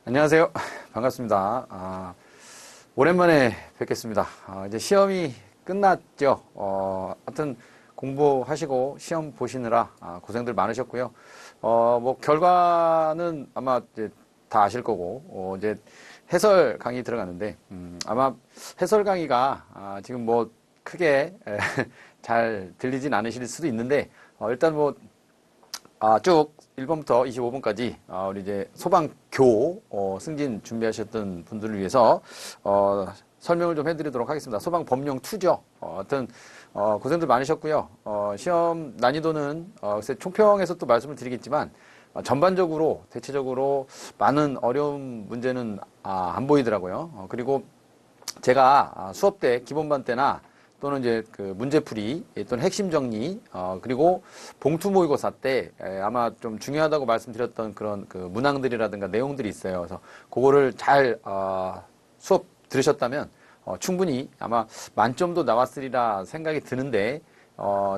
안녕하세요. 반갑습니다. 오랜만에 뵙겠습니다. 이제 시험이 끝났죠. 하여튼 공부하시고 시험 보시느라 고생들 많으셨고요. 뭐 결과는 아마 이제 다 아실 거고, 이제 해설 강의 들어가는데, 아마 해설 강의가 지금 뭐 크게 잘 들리진 않으실 수도 있는데, 일단 뭐 쭉 1번부터 25번까지 우리 이제 소방교 승진 준비하셨던 분들을 위해서 설명을 좀 해드리도록 하겠습니다. 소방법령 2죠. 하여튼 고생들 많으셨고요. 시험 난이도는 글쎄 총평에서 또 말씀을 드리겠지만 전반적으로 대체적으로 많은 어려운 문제는 안 보이더라고요. 그리고 제가 수업 때 기본반 때나 또는 이제 그 문제풀이 또는 핵심 정리 그리고 봉투 모의고사 때 아마 좀 중요하다고 말씀드렸던 그런 그 문항들이라든가 내용들이 있어요. 그래서 그거를 잘 수업 들으셨다면 충분히 아마 만점도 나왔으리라 생각이 드는데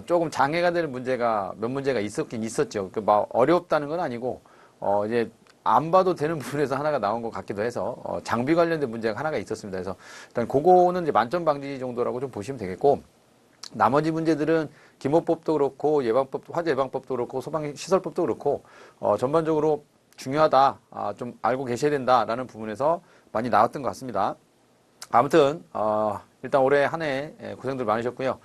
조금 장애가 되는 문제가 몇 문제가 있었긴 있었죠. 그 막 어렵다는 건 아니고 이제 안 봐도 되는 부분에서 하나가 나온 것 같기도 해서 장비 관련된 문제가 하나가 있었습니다. 그래서 일단 그거는 이제 만점 방지 정도라고 좀 보시면 되겠고, 나머지 문제들은 기본법도 그렇고 화재 예방법도 그렇고 소방 시설법도 그렇고 전반적으로 중요하다, 좀 알고 계셔야 된다라는 부분에서 많이 나왔던 것 같습니다. 아무튼 일단 올해 한 해 고생들 많으셨고요.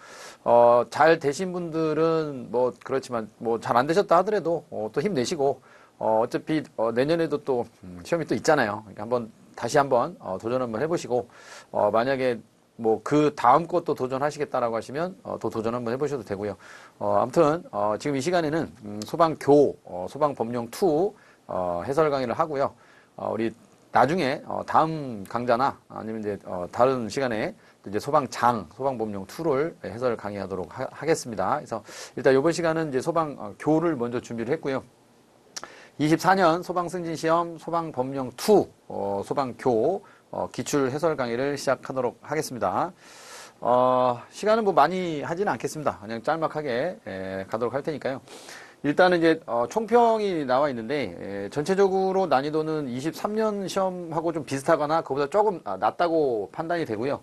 잘 되신 분들은 뭐 그렇지만 뭐 잘 안 되셨다 하더라도 또 힘내시고 어차피 내년에도 또 시험이 또 있잖아요. 그러니까 다시 한번 도전 한번 해보시고 만약에 뭐 그 다음 것도 도전하시겠다라고 하시면 또 도전 한번 해보셔도 되고요. 아무튼 지금 이 시간에는 소방교 소방법령 2 해설 강의를 하고요. 우리 나중에 다음 강좌나 아니면 이제 다른 시간에 이제 소방법령 2를 해설 강의하도록 하겠습니다. 그래서 일단 이번 시간은 이제 소방교를 먼저 준비를 했고요. 24년 소방승진시험 소방법령 2 소방교 기출 해설 강의를 시작하도록 하겠습니다. 시간은 뭐 많이 하지는 않겠습니다. 그냥 짤막하게 가도록 할 테니까요. 일단은 이제 총평이 나와 있는데 전체적으로 난이도는 23년 시험하고 좀 비슷하거나 그보다 조금 낮다고 판단이 되고요.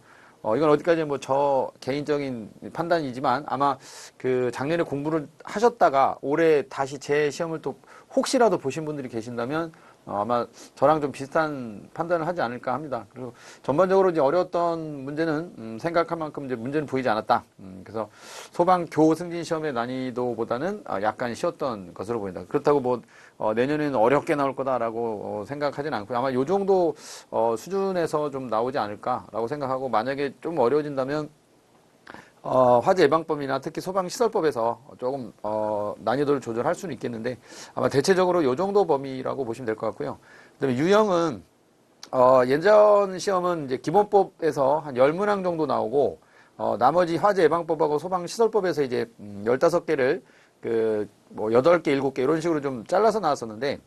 이건 어디까지 뭐 저 개인적인 판단이지만 아마 그 작년에 공부를 하셨다가 올해 다시 제 시험을 또 혹시라도 보신 분들이 계신다면 아마 저랑 좀 비슷한 판단을 하지 않을까 합니다. 그리고 전반적으로 이제 어려웠던 문제는 생각할 만큼 이제 문제는 보이지 않았다. 그래서 소방교 승진 시험의 난이도보다는 약간 쉬웠던 것으로 보인다. 그렇다고 뭐 내년에는 어렵게 나올 거다라고 생각하진 않고요. 아마 요 정도 수준에서 좀 나오지 않을까라고 생각하고, 만약에 좀 어려워진다면 화재 예방법이나 특히 소방시설법에서 조금 난이도를 조절할 수는 있겠는데 아마 대체적으로 요 정도 범위라고 보시면 될 것 같고요. 그다음에 유형은 예전 시험은 이제 기본법에서 한 10문항 정도 나오고 나머지 화재 예방법하고 소방시설법에서 이제 15개를 뭐 8개, 7개 이런 식으로 좀 잘라서 나왔었는데,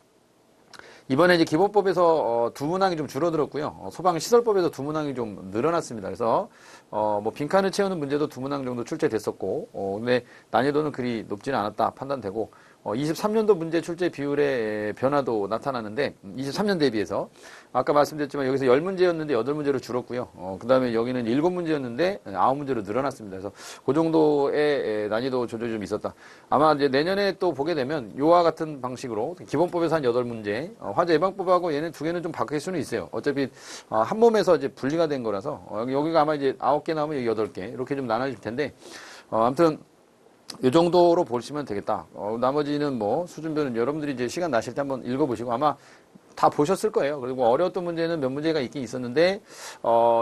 이번에 이제 기본법에서 2문항이 좀 줄어들었고요. 소방시설법에서 2문항이 좀 늘어났습니다. 그래서 뭐 빈칸을 채우는 문제도 2문항 정도 출제됐었고, 근데 난이도는 그리 높지는 않았다 판단되고, 23년도 문제 출제 비율의 변화도 나타나는데 23년 대비해서 아까 말씀드렸지만 여기서 10문제였는데 8문제로 줄었고요. 그 다음에 여기는 7문제였는데 9문제로 늘어났습니다. 그래서 그 정도의 난이도 조절이 좀 있었다. 아마 이제 내년에 또 보게 되면 요와 같은 방식으로 기본법에서 한 8문제, 화재 예방법하고 얘는 2개는 좀 바뀔 수는 있어요. 어차피 한 몸에서 이제 분리가 된 거라서 여기가 아마 이제 9개 나오면 여기 8개 이렇게 좀 나눠질 텐데 아무튼 이 정도로 보시면 되겠다. 나머지는 뭐 수준별은 여러분들이 이제 시간 나실 때 한번 읽어보시고 아마 다 보셨을 거예요. 그리고 어려웠던 문제는 몇 문제가 있긴 있었는데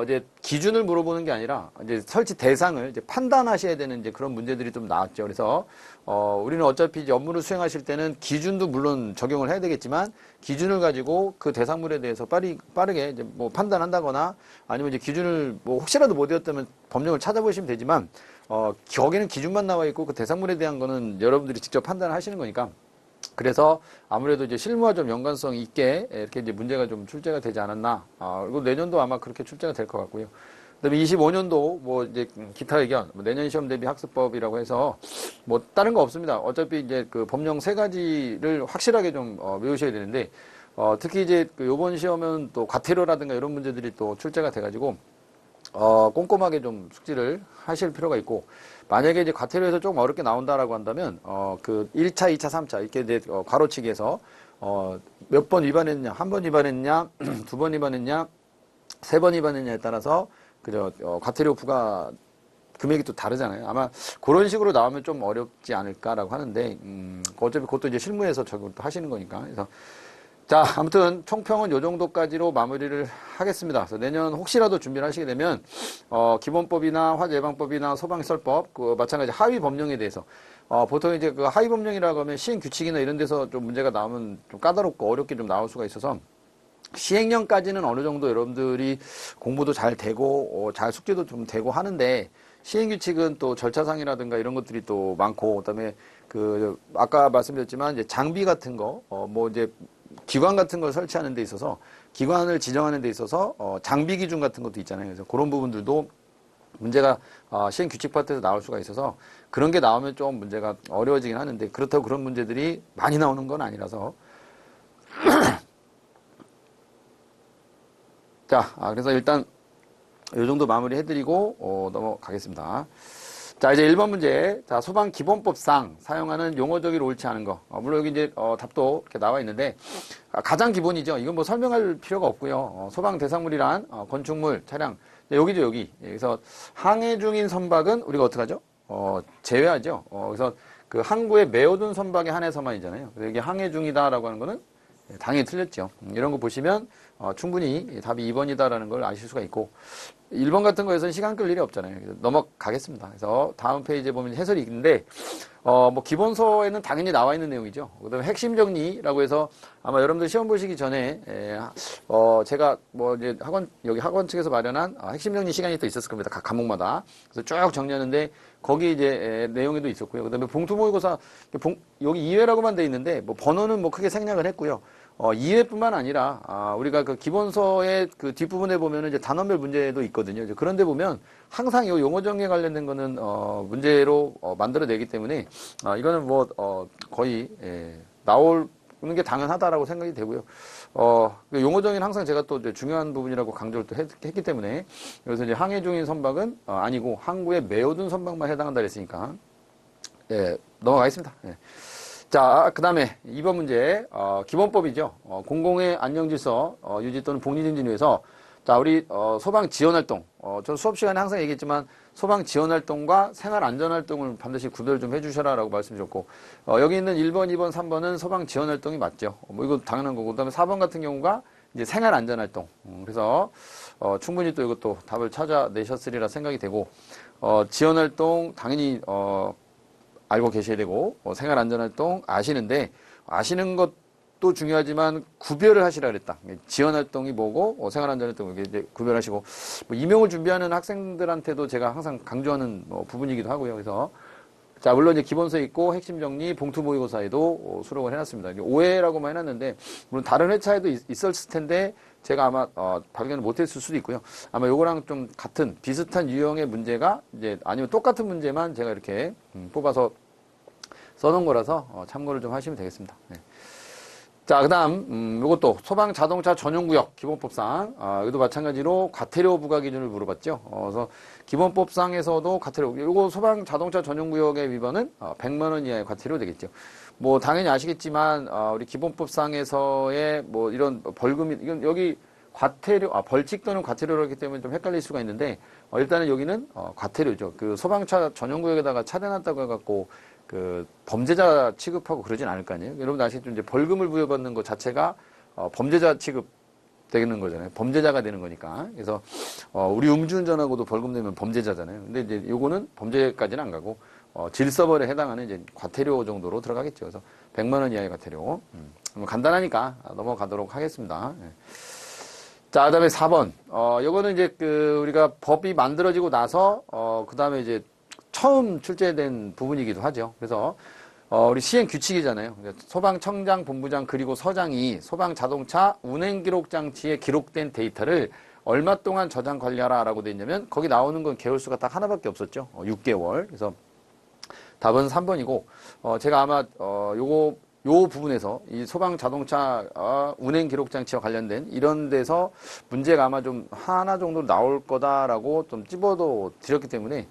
이제 기준을 물어보는 게 아니라 이제 설치 대상을 이제 판단하셔야 되는 이제 그런 문제들이 좀 나왔죠. 그래서 우리는 어차피 이제 업무를 수행하실 때는 기준도 물론 적용을 해야 되겠지만 기준을 가지고 그 대상물에 대해서 빠르게 이제 뭐 판단한다거나 아니면 이제 기준을 뭐 혹시라도 못 외웠다면 법령을 찾아보시면 되지만 거기는 기준만 나와 있고 그 대상물에 대한 거는 여러분들이 직접 판단을 하시는 거니까. 그래서 아무래도 이제 실무와 좀 연관성 있게 이렇게 이제 문제가 좀 출제가 되지 않았나. 그리고 내년도 아마 그렇게 출제가 될 것 같고요. 그다음에 25년도 뭐 이제 기타 의견, 뭐 내년 시험 대비 학습법이라고 해서 뭐 다른 거 없습니다. 어차피 이제 그 법령 3가지를 확실하게 좀 외우셔야 되는데 특히 이제 그 요번 시험은 또 과태료라든가 이런 문제들이 또 출제가 돼가지고, 꼼꼼하게 좀 숙지를 하실 필요가 있고, 만약에 이제 과태료에서 조금 어렵게 나온다라고 한다면, 그 1차, 2차, 3차, 이렇게 이제 괄호치기에서, 몇 번 위반했냐, 한 번 위반했냐, 두 번 위반했냐, 세 번 위반했냐에 따라서, 그저, 과태료 부과 금액이 또 다르잖아요. 아마 그런 식으로 나오면 좀 어렵지 않을까라고 하는데, 어차피 그것도 이제 실무에서 적용을 또 하시는 거니까. 그래서, 자, 아무튼 총평은 요 정도까지로 마무리를 하겠습니다. 그래서 내년 혹시라도 준비를 하시게 되면 기본법이나 화재 예방법이나 소방시설법, 그 마찬가지 하위 법령에 대해서 보통 이제 그 하위 법령이라고 하면 시행 규칙이나 이런 데서 좀 문제가 나오면 좀 까다롭고 어렵게 좀 나올 수가 있어서 시행령까지는 어느 정도 여러분들이 공부도 잘 되고 잘 숙제도 좀 되고 하는데 시행규칙은 또 절차상이라든가 이런 것들이 또 많고 그다음에 그 아까 말씀드렸지만 이제 장비 같은 거 뭐 이제 기관 같은 걸 설치하는 데 있어서 기관을 지정하는 데 있어서 장비 기준 같은 것도 있잖아요. 그래서 그런 부분들도 문제가 시행 규칙 파트에서 나올 수가 있어서 그런 게 나오면 좀 문제가 어려워지긴 하는데 그렇다고 그런 문제들이 많이 나오는 건 아니라서 자, 그래서 일단 이 정도 마무리 해드리고 넘어가겠습니다. 자, 이제 1번 문제. 자, 소방 기본법상 사용하는 용어적으로 옳지 않은 거. 물론 여기 이제 답도 이렇게 나와 있는데 가장 기본이죠. 이건 뭐 설명할 필요가 없고요. 소방 대상물이란 건축물, 차량. 여기죠, 여기. 그래서 항해 중인 선박은 우리가 어떻게 하죠? 제외하죠. 그래서 그 항구에 메어둔 선박에 한해서만이잖아요. 그래서 이게 항해 중이다라고 하는 거는 당연히 틀렸죠. 이런 거 보시면 충분히 답이 2번이다라는 걸 아실 수가 있고 1번 같은 거에서는 시간 끌 일이 없잖아요. 그래서 넘어가겠습니다. 그래서 다음 페이지에 보면 해설이 있는데 뭐 기본서에는 당연히 나와 있는 내용이죠. 그다음에 핵심 정리라고 해서 아마 여러분들 시험 보시기 전에 제가 뭐 이제 여기 학원 측에서 마련한 핵심 정리 시간이 또 있었을 겁니다. 각 과목마다. 그래서 쭉 정리하는데 거기 이제 내용에도 있었고요. 그다음에 봉투 모의고사 여기 2회라고만 돼 있는데 뭐 번호는 뭐 크게 생략을 했고요. 2회뿐만 아니라 우리가 그 기본서의 그 뒷부분에 보면은 이제 단원별 문제도 있거든요. 이제 그런데 보면 항상 이 용어 정리에 관련된 거는 문제로 만들어내기 때문에 이거는 뭐 거의 나오는 게 당연하다라고 생각이 되고요. 그 용어 정의는 항상 제가 또 이제 중요한 부분이라고 강조를 또 했기 때문에 그래서 이제 항해 중인 선박은 아니고 항구에 메어둔 선박만 해당한다 그랬으니까 넘어가겠습니다. 자, 그 다음에 2번 문제, 기본법이죠. 공공의 안녕질서, 유지 또는 복리증진 위해서, 자, 우리, 소방 지원활동. 전 수업 시간에 항상 얘기했지만, 소방 지원활동과 생활안전활동을 반드시 구별 좀 해주셔라 라고 말씀드렸고, 여기 있는 1번, 2번, 3번은 소방 지원활동이 맞죠. 뭐, 이거 당연한 거고, 그 다음에 4번 같은 경우가 이제 생활안전활동. 그래서, 충분히 또 이것도 답을 찾아내셨으리라 생각이 되고, 지원활동, 당연히, 알고 계셔야 되고 생활안전활동 아시는데 아시는 것도 중요하지만 구별을 하시라 그랬다. 지원활동이 뭐고 생활안전활동 이제 구별하시고 뭐 임용을 준비하는 학생들한테도 제가 항상 강조하는 부분이기도 하고요. 그래서 자 물론 이제 기본서에 있고 핵심 정리 봉투 모의고사에도 수록을 해놨습니다. 5회라고만 해놨는데 물론 다른 회차에도 있었을 텐데 제가 아마 발견을 못했을 수도 있고요. 아마 요거랑 좀 같은 비슷한 유형의 문제가 이제 아니면 똑같은 문제만 제가 이렇게 뽑아서 써놓은 거라서 참고를 좀 하시면 되겠습니다. 네. 자, 그다음 요것도 소방 자동차 전용구역 기본법상 이것도 마찬가지로 과태료 부과 기준을 물어봤죠. 그래서 기본법상에서도 과태료 요거 소방 자동차 전용구역의 위반은 100만 원 이하의 과태료 되겠죠. 뭐 당연히 아시겠지만 우리 기본법상에서의 뭐 이런 벌금이 이건 여기 과태료 벌칙 또는 과태료라기 때문에 좀 헷갈릴 수가 있는데 일단은 여기는 과태료죠. 그 소방차 전용구역에다가 차 대놨다고 해갖고 그 범죄자 취급하고 그러진 않을 거 아니에요. 여러분 아시겠지만 이제 벌금을 부여받는 것 자체가 범죄자 취급 되는 거잖아요. 범죄자가 되는 거니까. 그래서 우리 음주운전하고도 벌금 내면 범죄자잖아요. 근데 이제 요거는 범죄까지는 안 가고 질서벌에 해당하는 이제 과태료 정도로 들어가겠죠. 그래서 100만 원 이하의 과태료. 간단하니까 넘어가도록 하겠습니다. 네. 자, 그다음에 4번. 요거는 이제 그 우리가 법이 만들어지고 나서 그다음에 이제 처음 출제된 부분이기도 하죠. 그래서 우리 시행 규칙이잖아요. 소방청장, 본부장 그리고 서장이 소방 자동차 운행 기록 장치에 기록된 데이터를 얼마 동안 저장 관리하라라고 돼 있냐면 거기 나오는 건 개월수가 딱 하나밖에 없었죠. 6개월. 그래서 답은 3번이고 제가 아마 요거 요 부분에서 이 소방 자동차 운행 기록 장치와 관련된 이런 데서 문제가 아마 좀 하나 정도 나올 거다라고 좀 찝어도 드렸기 때문에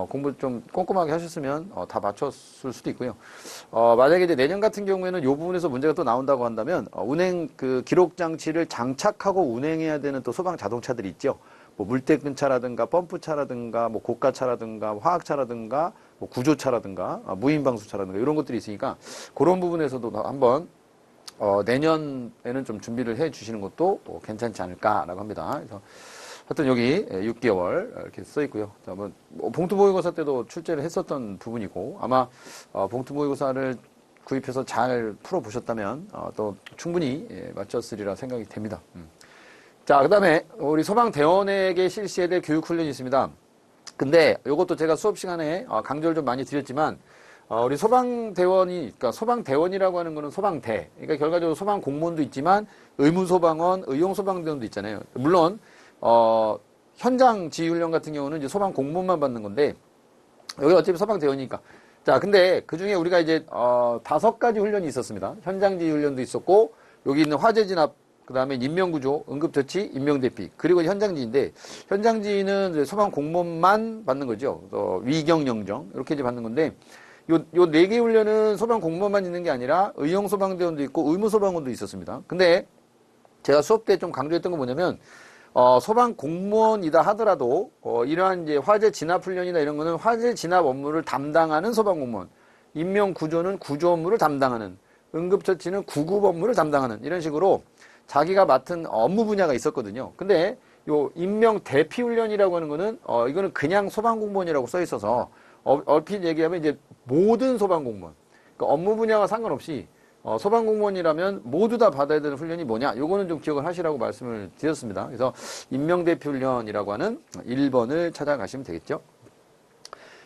공부 좀 꼼꼼하게 하셨으면 다 맞췄을 수도 있고요. 만약에 이제 내년 같은 경우에는 요 부분에서 문제가 또 나온다고 한다면 운행 그 기록 장치를 장착하고 운행해야 되는 또 소방 자동차들이 있죠. 뭐 물대근차라든가 펌프차라든가 뭐 고가차라든가 화학차라든가 뭐 구조차라든가 무인방수차라든가 이런 것들이 있으니까 그런 부분에서도 한번 내년에는 좀 준비를 해 주시는 것도 괜찮지 않을까라고 합니다. 그래서 하여튼 여기 6개월 이렇게 써 있고요. 뭐 봉투 모의고사 때도 출제를 했었던 부분이고 아마 봉투 모의고사를 구입해서 잘 풀어 보셨다면 또 충분히 맞췄으리라 생각이 됩니다. 자, 그 다음에 우리 소방대원에게 실시해야 될 교육훈련이 있습니다. 근데 이것도 제가 수업 시간에 강조를 좀 많이 드렸지만 우리 소방대원이, 그러니까 소방대원이라고 하는 거는 소방대. 그러니까 결과적으로 소방공무원도 있지만 의무소방원, 의용소방대원도 있잖아요. 물론 현장 지휘훈련 같은 경우는 이제 소방공무원만 받는 건데 여기 어차피 소방대원이니까. 자, 근데 그 중에 우리가 이제 5가지 훈련이 있었습니다. 현장 지휘훈련도 있었고 여기 있는 화재 진압, 그 다음에 인명구조, 응급처치, 인명대피, 그리고 현장지휘인데, 현장지휘는 소방공무원만 받는 거죠. 위경영정, 이렇게 이제 받는 건데, 요 4개 훈련은 소방공무원만 있는 게 아니라, 의용소방대원도 있고, 의무소방원도 있었습니다. 근데, 제가 수업 때 좀 강조했던 건 뭐냐면, 소방공무원이다 하더라도, 이러한 이제 화재 진압 훈련이나 이런 거는 화재 진압 업무를 담당하는 소방공무원, 인명구조는 구조 업무를 담당하는, 응급처치는 구급 업무를 담당하는, 이런 식으로, 자기가 맡은 업무 분야가 있었거든요. 근데 요 인명 대피 훈련이라고 하는 거는 이거는 그냥 소방공무원이라고 써 있어서 얼핏 얘기하면 이제 모든 소방공무원, 그러니까 업무 분야와 상관없이 소방공무원이라면 모두 다 받아야 되는 훈련이 뭐냐? 요거는 좀 기억을 하시라고 말씀을 드렸습니다. 그래서 인명 대피 훈련이라고 하는 1번을 찾아가시면 되겠죠.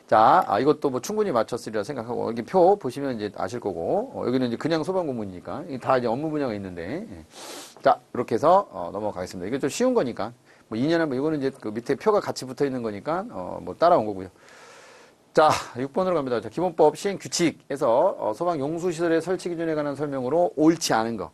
자, 이것도 뭐 충분히 맞췄으리라 생각하고, 여기 표 보시면 이제 아실 거고, 여기는 이제 그냥 소방공무원이니까, 다 이제 업무 분야가 있는데, 자, 이렇게 해서, 넘어가겠습니다. 이게 좀 쉬운 거니까, 뭐 2년에 뭐 이거는 이제 그 밑에 표가 같이 붙어 있는 거니까, 뭐 따라온 거고요. 자, 6번으로 갑니다. 자, 기본법 시행 규칙에서, 소방 용수시설의 설치 기준에 관한 설명으로 옳지 않은 거.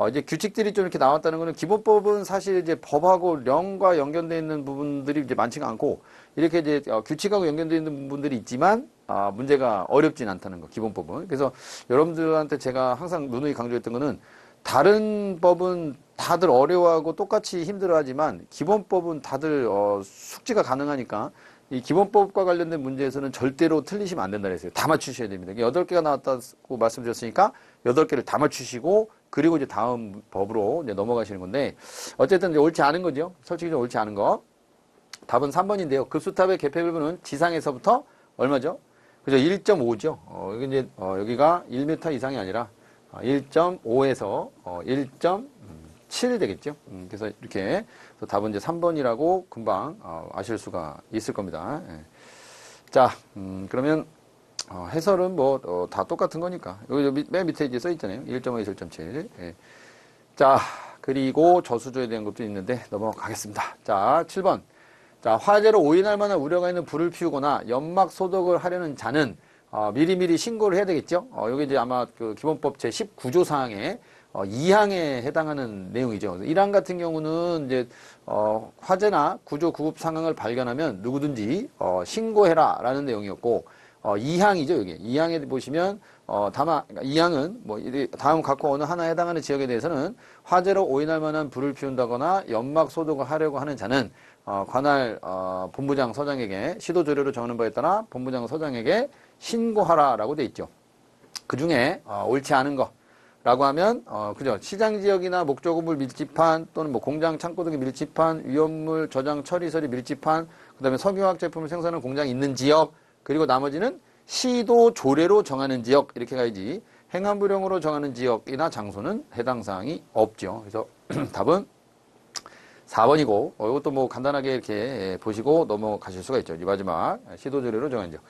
이제 규칙들이 좀 이렇게 나왔다는 거는 기본법은 사실 이제 법하고 령과 연결되어 있는 부분들이 이제 많지가 않고 이렇게 이제 규칙하고 연결되어 있는 부분들이 있지만 문제가 어렵진 않다는 거 기본법은. 그래서 여러분들한테 제가 항상 누누이 강조했던 거는 다른 법은 다들 어려워하고 똑같이 힘들어하지만 기본법은 다들 숙지가 가능하니까 이 기본법과 관련된 문제에서는 절대로 틀리시면 안 된다 그랬어요. 다 맞추셔야 됩니다. 8개가 나왔다고 말씀드렸으니까 8개를 다 맞추시고 그리고 이제 다음 법으로 이제 넘어가시는 건데 어쨌든 이제 옳지 않은 거죠. 솔직히 좀 옳지 않은 거. 답은 3번인데요. 급수탑의 개폐부는 지상에서부터 얼마죠? 그죠? 1.5죠. 여기 이제 여기가 1m 이상이 아니라 1.5에서 1.7 되겠죠. 그래서 이렇게 답은 이제 3번이라고 금방 아실 수가 있을 겁니다. 예. 자, 그러면 해설은 뭐 다 똑같은 거니까 여기 맨 밑에 이제 써 있잖아요. 1.5에서 1.7. 예. 자, 그리고 저수조에 대한 것도 있는데 넘어가겠습니다. 자, 7번. 자, 화재로 오인할 만한 우려가 있는 불을 피우거나 연막 소독을 하려는 자는 미리미리 신고를 해야 되겠죠. 여기 이제 아마 그 기본법 제 19조 사항에 2항에 해당하는 내용이죠. 1항 같은 경우는 이제 화재나 구조 구급 상황을 발견하면 누구든지 신고해라라는 내용이었고 2항이죠. 여기 2항에 보시면 다만 2항은 뭐 다음 각호 어느 하나에 해당하는 지역에 대해서는 화재로 오인할 만한 불을 피운다거나 연막 소독을 하려고 하는 자는 관할 본부장 서장에게 시도 조례로 정하는 바에 따라 본부장 서장에게 신고하라라고 돼 있죠. 그 중에 옳지 않은 거. 라고 하면, 그죠. 시장 지역이나 목조 건물 밀집한 또는 뭐 공장 창고 등의 밀집한 위험물 저장 처리설이 밀집한 그 다음에 석유화학 제품을 생산하는 공장이 있는 지역 그리고 나머지는 시도 조례로 정하는 지역 이렇게 가야지 행안부령으로 정하는 지역이나 장소는 해당 사항이 없죠. 그래서 답은 4번이고 이것도 뭐 간단하게 이렇게 보시고 넘어가실 수가 있죠. 이 마지막 시도 조례로 정하는 지역.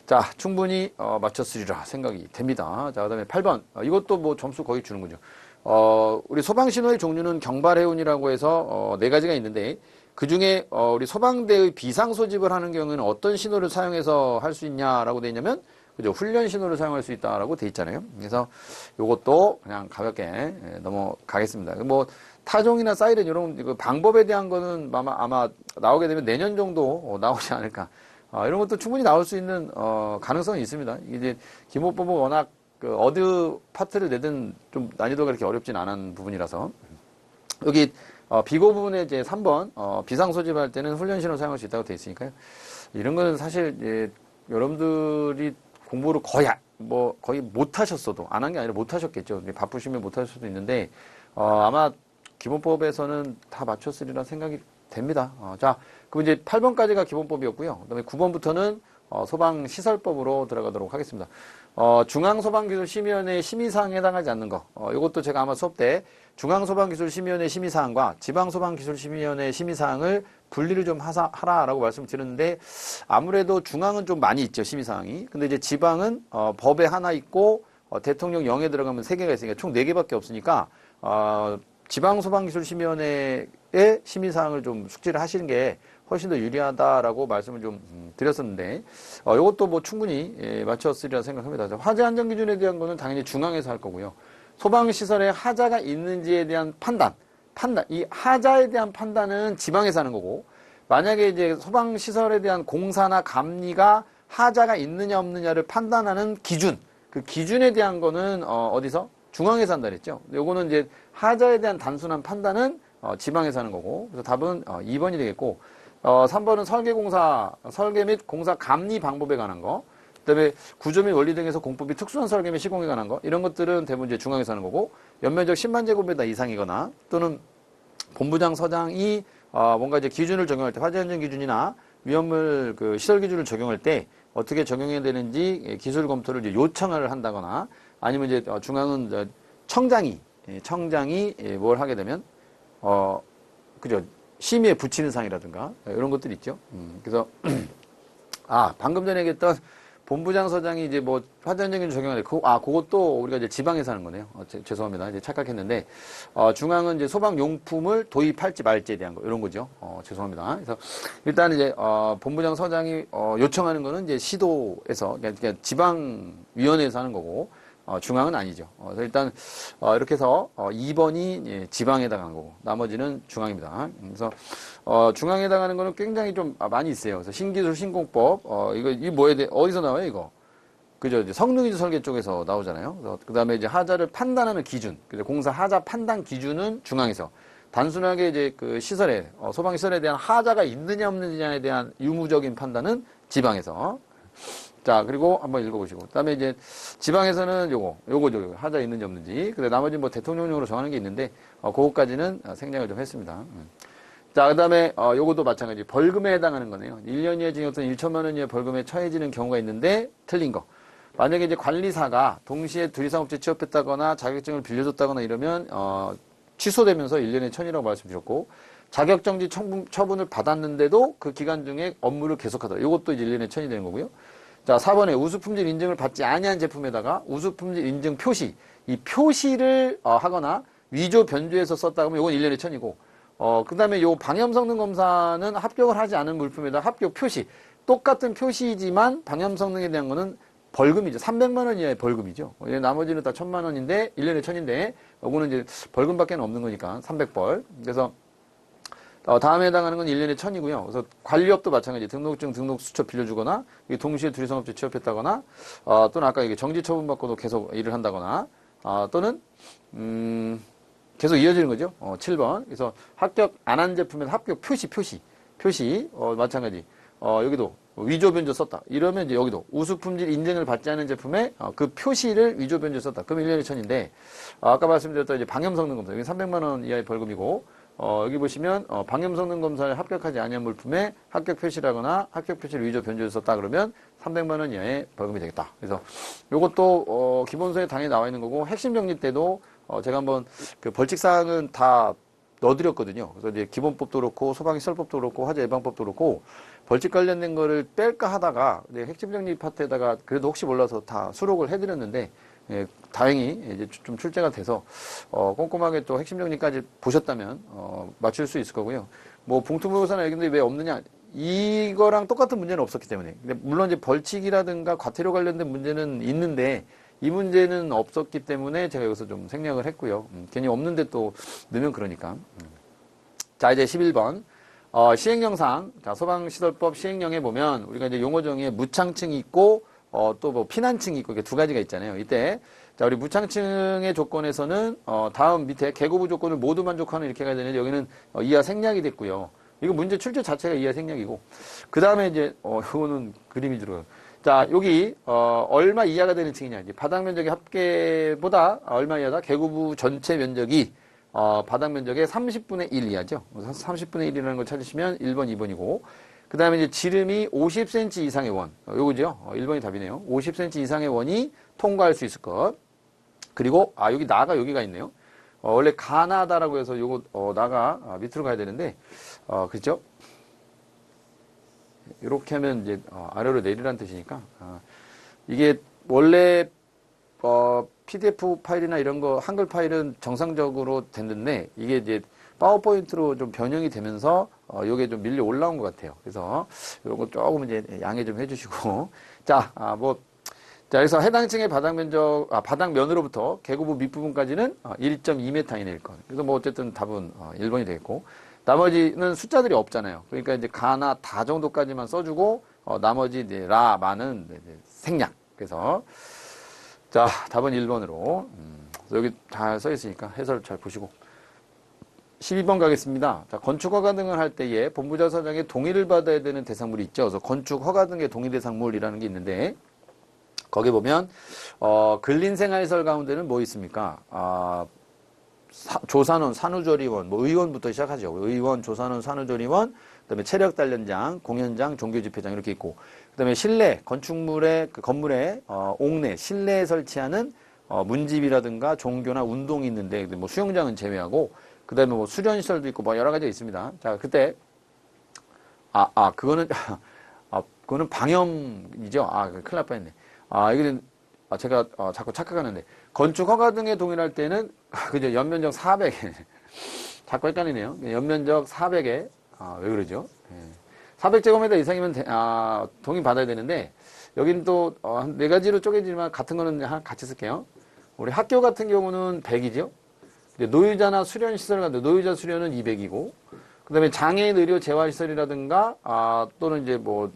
자, 충분히 맞췄으리라 생각이 됩니다. 자, 그다음에 8번. 이것도 뭐 점수 거의 주는 거죠. 우리 소방신호의 종류는 경발해운이라고 해서 4가지가 있는데 그 중에 우리 소방대의 비상소집을 하는 경우에는 어떤 신호를 사용해서 할 수 있냐라고 되어 있냐면 그죠? 훈련 신호를 사용할 수 있다라고 돼 있잖아요. 그래서 요것도 그냥 가볍게 넘어가겠습니다. 뭐 타종이나 사이렌 이런 그 방법에 대한 거는 아마 나오게 되면 내년 정도 나오지 않을까. 이런 것도 충분히 나올 수 있는 가능성이 있습니다. 이제 기본법은 워낙 그 어느 파트를 내든 좀 난이도가 그렇게 어렵진 않은 부분이라서 여기 비고 부분에 이제 3번 비상 소집할 때는 훈련 신호 사용할 수 있다고 돼 있으니까요. 이런 거는 사실 이제 여러분들이 공부를 거의 못 하셨어도 안 한 게 아니라 못 하셨겠죠. 바쁘시면 못 하실 수도 있는데 아마 기본법에서는 다 맞췄으리라 생각이 됩니다. 자, 그럼 이제 8번까지가 기본법이었고요. 그다음에 9번부터는 소방시설법으로 들어가도록 하겠습니다. 중앙소방기술심의위원회 심의사항에 해당하지 않는 거. 이것도 제가 아마 수업 때 중앙소방기술심의위원회 심의사항과 지방소방기술심의위원회 심의사항을 분리를 좀 하라라고 말씀을 드렸는데 아무래도 중앙은 좀 많이 있죠, 심의사항이. 근데 이제 지방은 법에 하나 있고 대통령 영에 들어가면 3개가 있으니까 총 4개밖에 없으니까 지방소방기술심의위원회의 심의사항을 좀 숙지를 하시는 게 훨씬 더 유리하다라고 말씀을 좀 드렸었는데 이것도 뭐 충분히 맞췄으리라 생각합니다. 화재 안전 기준에 대한 거는 당연히 중앙에서 할 거고요. 소방시설에 하자가 있는지에 대한 판단, 이 하자에 대한 판단은 지방에서 하는 거고 만약에 이제 소방시설에 대한 공사나 감리가 하자가 있느냐 없느냐를 판단하는 기준, 그 기준에 대한 거는 어디서? 중앙에서 한다 그랬죠. 요거는 이제 하자에 대한 단순한 판단은 지방에서 하는 거고 그래서 답은 2번이 되겠고 3번은 설계 및 공사 감리 방법에 관한 거 그다음에 구조 및 원리 등에서 공법이 특수한 설계 및 시공에 관한 거 이런 것들은 대부분 이제 중앙에서 하는 거고 연면적 10만 제곱미터 이상이거나 또는 본부장 서장이 뭔가 이제 기준을 적용할 때 화재 안전 기준이나 위험물 그 시설 기준을 적용할 때 어떻게 적용해야 되는지 기술 검토를 이제 요청을 한다거나 아니면 이제 중앙은 청장이 뭘 하게 되면 그죠? 심의에 붙이는 상이라든가 이런 것들이 있죠. 그래서 방금 전에 얘기했던 본부장 서장이 이제 뭐 화재안전기준 적용하는데 그것도 우리가 이제 지방에서 하는 거네요. 죄송합니다. 이제 착각했는데 중앙은 이제 소방용품을 도입할지 말지에 대한 거 이런 거죠. 죄송합니다. 그래서 일단 이제 본부장 서장이 요청하는 거는 이제 시도에서 그러니까 지방위원회에서 하는 거고 중앙은 아니죠. 그래서 일단 이렇게 해서 2번이 지방에 해당하는 거고 나머지는 중앙입니다. 그래서 중앙에 해당하는 거는 굉장히 좀 많이 있어요. 그래서 신기술 신공법 이 뭐에 대해 어디서 나와요 이거? 그죠? 이제 성능기술 설계 쪽에서 나오잖아요. 그다음에 이제 하자를 판단하는 기준, 그죠? 공사 하자 판단 기준은 중앙에서 단순하게 이제 그 시설에 소방 시설에 대한 하자가 있느냐 없느냐에 대한 유무적인 판단은 지방에서. 자, 그리고 한번 읽어보시고. 그 다음에 이제 지방에서는 요거죠. 하자 있는지 없는지. 근데 나머지 뭐 대통령령으로 정하는 게 있는데, 그거까지는 생략을 좀 했습니다. 자, 그 다음에, 요것도 마찬가지. 벌금에 해당하는 거네요. 1년 이하 징역 또는 1천만 원 이하 벌금에 처해지는 경우가 있는데, 틀린 거. 만약에 이제 관리사가 동시에 두리산업체 취업했다거나 자격증을 빌려줬다거나 이러면, 취소되면서 1년에 천이라고 말씀드렸고, 자격정지 처분을 받았는데도 그 기간 중에 업무를 계속하다. 요것도 이제 1년에 천이 되는 거고요. 자, 4번에 우수품질 인증을 받지 아니한 제품에다가 우수품질 인증 표시, 이 표시를 하거나 위조 변조해서 썼다 그러면 이건 1년에 천이고 그 다음에 요 방염성능 검사는 합격을 하지 않은 물품에다 합격 표시, 똑같은 표시이지만 방염성능에 대한 거는 벌금이죠. 300만 원 이하의 벌금이죠. 나머지는 다 1000만 원인데 1년에 천인데 요거는 이제 벌금밖에 없는 거니까 300벌. 그래서 다음에 해당하는 건 1년에 천이고요. 그래서 관리업도 마찬가지. 등록증, 등록수첩 빌려주거나, 동시에 두리산업체 취업했다거나, 또는 아까 이게 정지 처분받고도 계속 일을 한다거나, 또는, 계속 이어지는 거죠. 7번. 그래서 합격 안 한 제품에서 합격 표시, 마찬가지. 여기도 위조 변조 썼다. 이러면 이제 여기도 우수품질 인증을 받지 않은 제품에 그 표시를 위조 변조 썼다. 그럼 1년에 천인데, 아까 말씀드렸던 이제 방염성능 검사. 여기 300만 원 이하의 벌금이고, 여기 보시면 방염성능 검사를 합격하지 아니한 물품에 합격 표시라거나 합격 표시를 위조 변조해서 썼다 그러면 300만 원 이하의 벌금이 되겠다. 그래서 이것도 기본서에 당연히 나와 있는 거고 핵심 정리 때도 제가 한번 그 벌칙 사항은 다 넣어드렸거든요. 그래서 이제 기본법도 그렇고 소방시설법도 그렇고 화재 예방법도 그렇고 벌칙 관련된 거를 뺄까 하다가 핵심 정리 파트에다가 그래도 혹시 몰라서 다 수록을 해드렸는데 다행히 이제 좀 출제가 돼서 꼼꼼하게 또 핵심 정리까지 보셨다면 맞출 수 있을 거고요. 뭐 봉투 모의고사나 여기인데 왜 없느냐? 이거랑 똑같은 문제는 없었기 때문에. 근데 물론 이제 벌칙이라든가 과태료 관련된 문제는 있는데 이 문제는 없었기 때문에 제가 여기서 좀 생략을 했고요. 괜히 없는데 또 넣으면 그러니까. 자, 이제 11번. 시행령상, 자, 소방시설법 시행령에 보면 우리가 이제 용어 정의에 무창층이 있고, 또 뭐 피난층이 있고, 이게 두 가지가 있잖아요. 이때, 자, 우리 무창층의 조건에서는, 다음 밑에 계고부 조건을 모두 만족하는 이렇게 가야 되는데, 여기는 이하 생략이 됐고요. 이거 문제 출제 자체가 이하 생략이고, 그 다음에 이제, 요거는 그림이 들어요. 자, 여기, 얼마 이하가 되는 층이냐. 이제 바닥 면적의 합계보다 얼마 이하다? 계고부 전체 면적이 바닥 면적의 30분의 1 이하죠. 30분의 1이라는 걸 찾으시면 1번, 2번이고. 그 다음에 이제 지름이 50cm 이상의 원. 요거죠. 1번이 답이네요. 50cm 이상의 원이 통과할 수 있을 것. 그리고, 여기 나가 여기가 있네요. 원래 가나다라고 해서 요거, 나가 밑으로 가야 되는데, 그죠? 이렇게 하면 이제, 아래로 내리라는 뜻이니까. 이게 원래, PDF 파일이나 이런 거 한글 파일은 정상적으로 됐는데 이게 이제 파워포인트로 좀 변형이 되면서 요게 좀 밀려 올라온 것 같아요. 그래서 요거 조금 이제 양해 좀 해주시고 자, 자, 그래서 해당 층의 바닥 면적, 바닥면으로부터 계고부 밑부분까지는 1.2m이네일 것. 그래서 뭐 어쨌든 답은 1번이 되겠고 나머지는 숫자들이 없잖아요. 그러니까 이제 가나 다 정도까지만 써주고 나머지 이제 라, 마는 생략. 그래서 자, 답은 1번으로. 여기 잘 써있으니까 해설 잘 보시고. 12번 가겠습니다. 자, 건축 허가 등을 할 때에 본부자 사장의 동의를 받아야 되는 대상물이 있죠. 그래서 건축 허가 등의 동의 대상물이라는 게 있는데, 거기 보면, 근린생활시설 가운데는 뭐 있습니까? 조산원, 산후조리원, 뭐 의원부터 시작하죠. 의원, 조산원, 산후조리원, 그다음에 체력단련장, 공연장, 종교집회장 이렇게 있고, 그다음에 실내 건축물의 그 건물의 옥내 실내에 설치하는 문집이라든가 종교나 운동이 있는데 뭐 수영장은 제외하고, 그다음에 뭐 수련시설도 있고 뭐 여러 가지가 있습니다. 자, 그때 그거는 그거는 방염이죠. 큰일 날 뻔했네. 이거는 제가 자꾸 착각하는데 건축 허가 등에 동의할 때는 그죠, 연면적 400 자꾸 헷갈리네요. 연면적 400에 왜 그러죠? 400제곱미터 이상이면 동의 받아야 되는데 여기는 또 한 네 가지로 쪼개지만 같은 거는 같이 쓸게요. 우리 학교 같은 경우는 100이죠. 노유자나 수련시설 같은 노유자 수련은 200이고, 그 다음에 장애인 의료 재활시설이라든가 또는 이제 뭐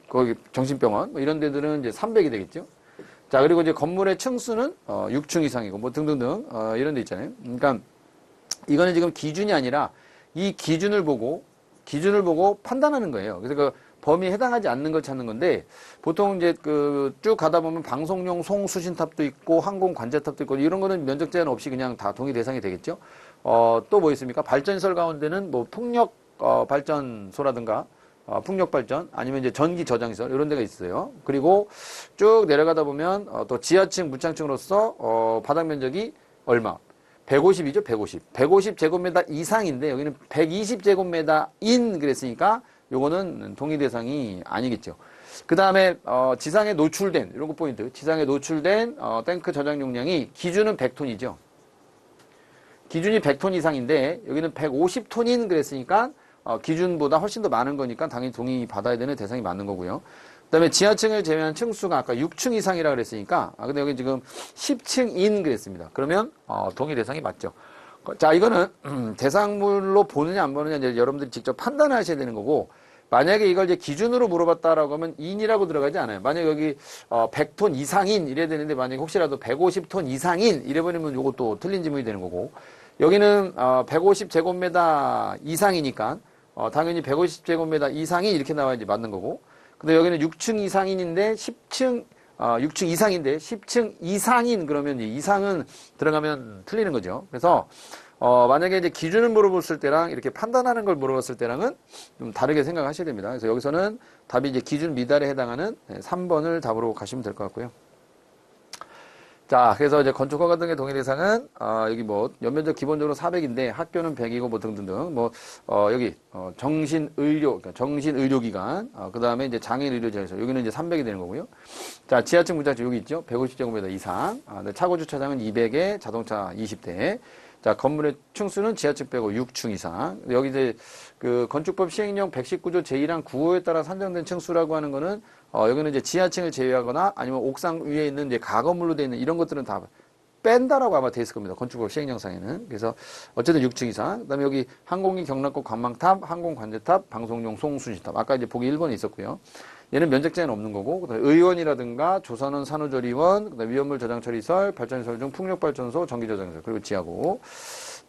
거기 정신병원 뭐 이런 데들은 이제 300이 되겠죠. 자, 그리고 이제 건물의 층수는 6층 이상이고 뭐 등등등 이런 데 있잖아요. 그러니까 이거는 지금 기준이 아니라 이 기준을 보고 판단하는 거예요. 그래서 그 범위에 해당하지 않는 걸 찾는 건데, 보통 이제 쭉 가다 보면 방송용 송수신탑도 있고 항공 관제탑도 있고 이런 거는 면적 제한 없이 그냥 다 동의 대상이 되겠죠. 또 뭐 있습니까? 발전시설 가운데는 뭐 풍력 발전소라든가 풍력 발전 아니면 이제 전기 저장시설 이런 데가 있어요. 그리고 쭉 내려가다 보면 또 지하층, 무창층으로서 바닥 면적이 얼마? 150이죠, 150. 150제곱미터 이상인데 여기는 120제곱미터인 그랬으니까 요거는 동의 대상이 아니겠죠. 그 다음에 지상에 노출된 이런 거 포인트. 지상에 노출된 탱크 저장 용량이 기준은 100톤이죠. 기준이 100톤 이상인데 여기는 150톤인 그랬으니까 기준보다 훨씬 더 많은 거니까 당연히 동의 받아야 되는 대상이 맞는 거고요. 그 다음에 지하층을 제외한 층수가 아까 6층 이상이라 그랬으니까 근데 여기 지금 10층인 그랬습니다. 그러면 동의 대상이 맞죠. 자, 이거는 대상물로 보느냐 안 보느냐 이제 여러분들이 직접 판단하셔야 되는 거고, 만약에 이걸 이제 기준으로 물어봤다라고 하면 인이라고 들어가지 않아요. 만약에 여기 100톤 이상인 이래야 되는데 만약에 혹시라도 150톤 이상인 이래버리면 이것도 틀린 질문이 되는 거고, 여기는 150제곱미터 이상이니까 당연히 150제곱미터 이상이 이렇게 나와야지 맞는 거고, 근데 여기는 6층 이상인인데 6층 이상인데 10층 이상인 그러면 이상은 들어가면 틀리는 거죠. 그래서 만약에 이제 기준을 물어봤을 때랑 이렇게 판단하는 걸 물어봤을 때랑은 좀 다르게 생각하셔야 됩니다. 그래서 여기서는 답이 이제 기준 미달에 해당하는 3번을 답으로 가시면 될 것 같고요. 자, 그래서 이제 건축허가 등의 동의 대상은 여기 뭐 연면적 기본적으로 400인데 학교는 100이고 뭐 등등등 뭐 여기 정신의료 그러니까 정신의료기관 그다음에 이제 장애인 의료재활소 여기는 이제 300이 되는 거고요. 자, 지하층 무자층 여기 있죠. 150제곱미터 이상. 차고 주차장은 200에 자동차 20대. 자, 건물의 층수는 지하층 빼고 6층 이상. 여기 이제 그 건축법 시행령 119조 제1항 9호에 따라 산정된 층수라고 하는 거는 여기는 이제 지하층을 제외하거나 아니면 옥상 위에 있는 이제 가건물로 되어 있는 이런 것들은 다 뺀다라고 아마 돼 있을 겁니다. 건축법 시행령상에는. 그래서 어쨌든 6층 이상. 그다음에 여기 항공기 경납고 관망탑, 항공관제탑, 방송용 송수신탑. 아까 이제 보기 1번에 있었고요. 얘는 면적제한은 없는 거고, 그다음에 의원이라든가 조선원 산후조리원, 그다음에 위험물 저장 처리설, 발전시설 중 풍력발전소, 전기저장소, 그리고 지하고.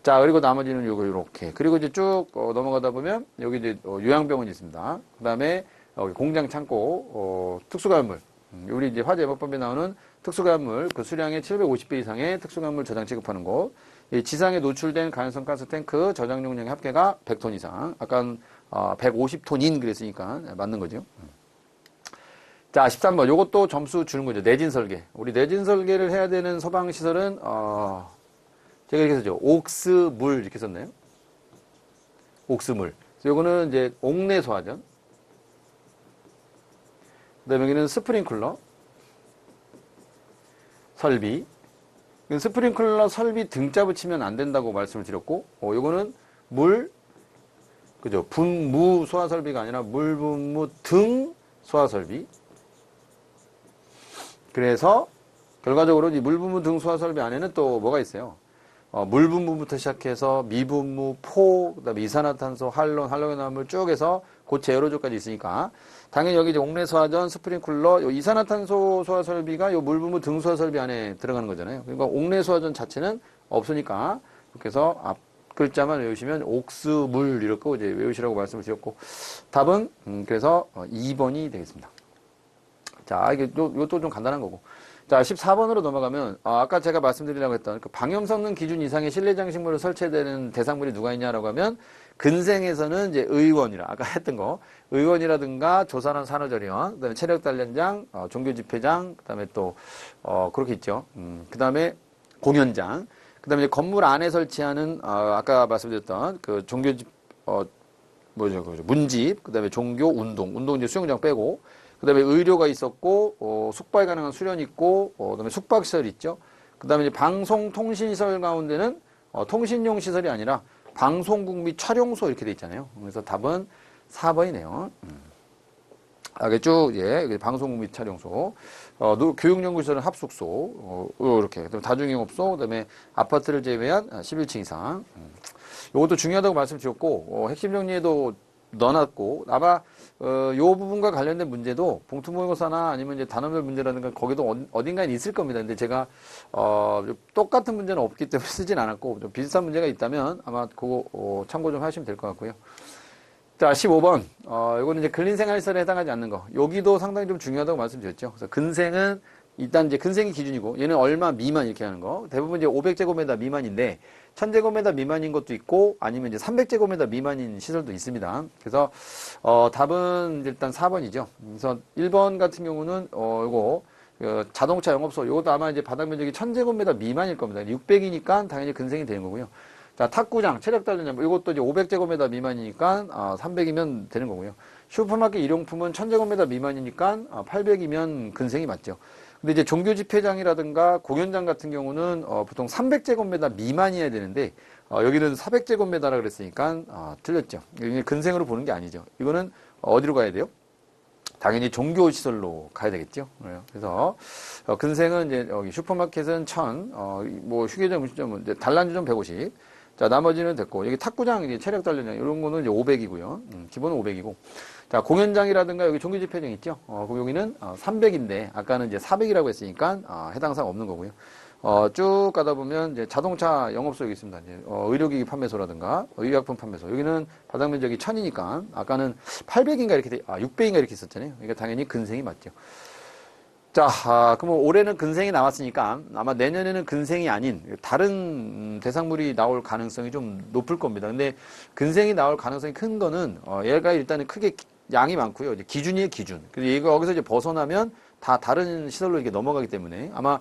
자, 그리고 나머지는 요거 요렇게. 그리고 이제 쭉 넘어가다 보면 여기 이제 요양병원이 있습니다. 그다음에 공장 창고, 특수가연물. 우리 이제 화재 예방법에 나오는 특수가연물, 그 수량의 750배 이상의 특수가연물 저장 취급하는 곳. 이 지상에 노출된 가연성 가스 탱크 저장 용량의 합계가 100톤 이상. 아까 150톤인 그랬으니까 맞는 거죠. 자, 13번. 요것도 점수 주는 거죠. 내진 설계. 우리 내진 설계를 해야 되는 소방시설은, 제가 이렇게 썼죠. 옥스물, 이렇게 썼나요? 옥스물. 요거는 이제 옥내 소화전. 그 다음에 여기는 스프링클러 설비. 스프링클러 설비 등자 붙이면 안 된다고 말씀을 드렸고, 요거는 물, 그죠? 분무 소화 설비가 아니라 물, 분무 등 소화 설비. 그래서 결과적으로 이 물분무 등 소화 설비 안에는 또 뭐가 있어요? 물분무부터 시작해서 미분무, 포, 그다음에 이산화탄소, 할론, 할로겐화물 쭉 해서 고체 여러조까지 있으니까 당연히 여기 이제 옥내 소화전, 스프링클러, 요 이산화탄소 소화 설비가 요 물분무 등 소화 설비 안에 들어가는 거잖아요. 그러니까 옥내 소화전 자체는 없으니까 그래서 앞 글자만 외우시면 옥스물 이렇게 이제 외우시라고 말씀을 드렸고 답은 그래서 2번이 되겠습니다. 자, 이게 이것도 좀 간단한 거고. 자, 14번으로 넘어가면 아까 제가 말씀드리려고 했던 그 방염 성능 기준 이상의 실내 장식물을 설치되는 대상물이 누가 있냐라고 하면 근생에서는 이제 의원이라 아까 했던 거 의원이라든가 조산원 산후조리원, 그다음에 체력단련장, 종교집회장, 그다음에 또 그렇게 있죠. 그다음에 공연장, 그다음에 이제 건물 안에 설치하는 아까 말씀드렸던 그 종교집 문집, 그다음에 종교 운동 이제 수영장 빼고. 그 다음에 의료가 있었고, 숙박 가능한 수련이 있고, 그 다음에 숙박시설이 있죠. 그 다음에 이제 방송통신시설 가운데는, 통신용 시설이 아니라, 방송국 및 촬영소 이렇게 돼 있잖아요. 그래서 답은 4번이네요. 이게 쭉, 예, 방송국 및 촬영소. 교육연구시설은 합숙소, 이렇게. 그다음에 다중영업소, 그 다음에 아파트를 제외한 11층 이상. 이것도 중요하다고 말씀드렸고, 핵심 정리에도 넣어놨고, 아마, 요 부분과 관련된 문제도 봉투모의고사나 아니면 이제 단어별 문제라든가 거기도 어딘가에 있을 겁니다. 근데 제가, 똑같은 문제는 없기 때문에 쓰진 않았고, 좀 비슷한 문제가 있다면 아마 그거, 참고 좀 하시면 될 것 같고요. 자, 15번. 이거는 이제 근린생활시설에 해당하지 않는 거. 여기도 상당히 좀 중요하다고 말씀드렸죠. 그래서 근생은 일단 이제 근생이 기준이고, 얘는 얼마 미만 이렇게 하는 거. 대부분 이제 500제곱미터 미만인데, 1000제곱미터 미만인 것도 있고, 아니면 이제 300제곱미터 미만인 시설도 있습니다. 그래서, 답은 일단 4번이죠. 그래서 1번 같은 경우는, 요거, 자동차 영업소, 요것도 아마 이제 바닥 면적이 1000제곱미터 미만일 겁니다. 600이니까 당연히 근생이 되는 거고요. 자, 탁구장, 체력단련장, 이것도 이제 500제곱미터 미만이니까, 300이면 되는 거고요. 슈퍼마켓 일용품은 1000제곱미터 미만이니까, 800이면 근생이 맞죠. 근데 이제 종교집회장이라든가 공연장 같은 경우는 보통 300제곱미터 미만이어야 되는데 여기는 400제곱미터라 그랬으니까 틀렸죠. 이게 근생으로 보는 게 아니죠. 이거는 어디로 가야 돼요? 당연히 종교시설로 가야 되겠죠. 그래서 근생은 이제 여기 슈퍼마켓은 1000, 뭐 휴게점, 음식점은 이제 단란주점 150. 자, 나머지는 됐고 여기 탁구장, 이제 체력단련장 이런 거는 이제 500이고요. 기본은 500이고. 자, 공연장이라든가 여기 종교집회장 있죠? 그럼 여기는 300인데 아까는 이제 400이라고 했으니까 해당사항 없는 거고요. 쭉 가다 보면 이제 자동차 영업소 여기 있습니다. 이제 의료기기 판매소라든가 의약품 판매소. 여기는 바닥 면적이 1000이니까 아까는 800인가 이렇게 600인가 이렇게 있었잖아요. 그러니까 당연히 근생이 맞죠. 자, 그럼 올해는 근생이 나왔으니까 아마 내년에는 근생이 아닌 다른 대상물이 나올 가능성이 좀 높을 겁니다. 근데 근생이 나올 가능성이 큰 거는 얘가 일단은 크게 양이 많고요. 이제 기준이에요, 기준. 그래서 이거 여기서 이제 벗어나면 다 다른 시설로 이렇게 넘어가기 때문에 아마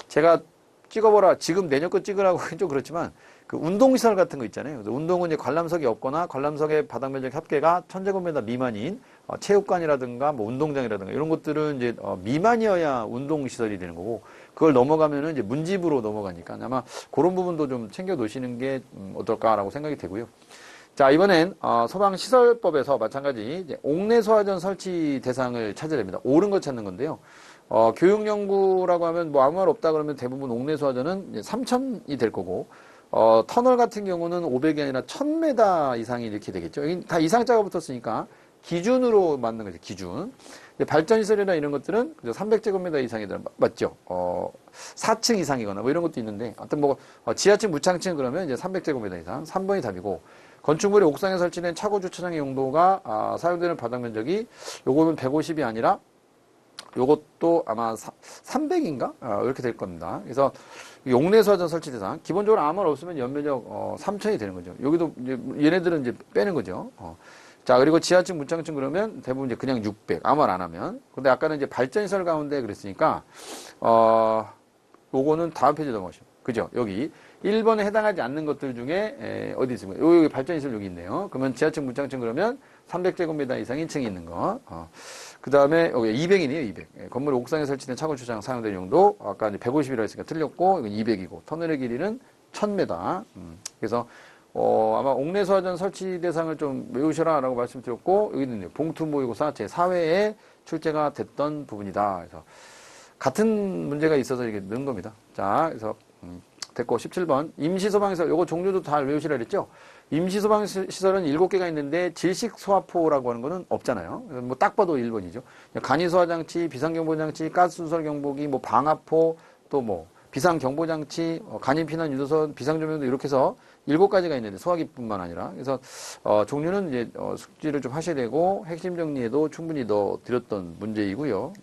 제가 찍어보라 지금 내년 거 찍으라고 좀 그렇지만 그 운동시설 같은 거 있잖아요. 그래서 운동은 이제 관람석이 없거나 관람석의 바닥 면적 합계가 1000제곱미터 미만인 체육관이라든가 뭐 운동장이라든가 이런 것들은 이제 미만이어야 운동시설이 되는 거고 그걸 넘어가면은 이제 문집으로 넘어가니까 아마 그런 부분도 좀 챙겨 놓으시는 게 어떨까라고 생각이 되고요. 자, 이번엔 소방시설법에서 마찬가지 이제 옥내 소화전 설치 대상을 찾아야 됩니다. 옳은 거 찾는 건데요. 교육연구라고 하면 뭐 아무 말 없다 그러면 대부분 옥내 소화전은 이제 3,000이 될 거고, 터널 같은 경우는 500이 아니라 1,000m 이상이 이렇게 되겠죠. 여기 다 이상자가 붙었으니까 기준으로 맞는 거죠, 기준. 발전시설이나 이런 것들은 300제곱미터 이상이다. 맞죠? 4층 이상이거나 뭐 이런 것도 있는데, 하여튼 뭐, 지하층, 무창층 그러면 이제 300제곱미터 이상. 3번이 답이고, 건축물의 옥상에 설치된 차고 주차장의 용도가, 사용되는 바닥 면적이 요거는 150이 아니라 요것도 아마 300인가? 이렇게 될 겁니다. 그래서 용내 소화전 설치 대상. 기본적으로 아무 말 없으면 연면적 3,000이 되는 거죠. 여기도 이제 얘네들은 이제 빼는 거죠. 자, 그리고 지하층, 무창층 그러면 대부분 이제 그냥 600. 아무 말 안 하면. 근데 아까는 이제 발전시설 가운데 그랬으니까, 요거는 다음 페이지 넘어가시죠. 그죠? 여기 1번에 해당하지 않는 것들 중에 어디 있습니까? 여기 발전시설 여기 있네요. 그러면 지하층, 무창층 그러면 300제곱미터 이상인 층이 있는 거. 그 다음에 여기 200이네요, 200. 건물 옥상에 설치된 차고 주차장 사용된 용도 아까 이제 150이라고 했으니까 틀렸고 이건 200이고 터널의 길이는 1,000m. 그래서 아마 옥내 소화전 설치 대상을 좀 외우셔라라고 말씀드렸고 여기는 있네요. 봉투 모의고사 제 4회에 출제가 됐던 부분이다. 그래서 같은 문제가 있어서 이게 넣은 겁니다. 자, 그래서 됐고 17번 임시소방시설 요거 종류도 다 외우시라 그랬죠. 임시소방시설은 7개가 있는데 질식소화포라고 하는 거는 없잖아요. 뭐 딱 봐도 1번이죠. 간이소화장치, 비상경보장치, 가스수설경보기, 뭐 방화포, 또 뭐 비상경보장치, 간이피난 유도선, 비상조명도 이렇게 해서 7가지가 있는데 소화기뿐만 아니라 그래서 종류는 이제 숙지를 좀 하셔야 되고 핵심 정리에도 충분히 넣어 드렸던 문제이고요.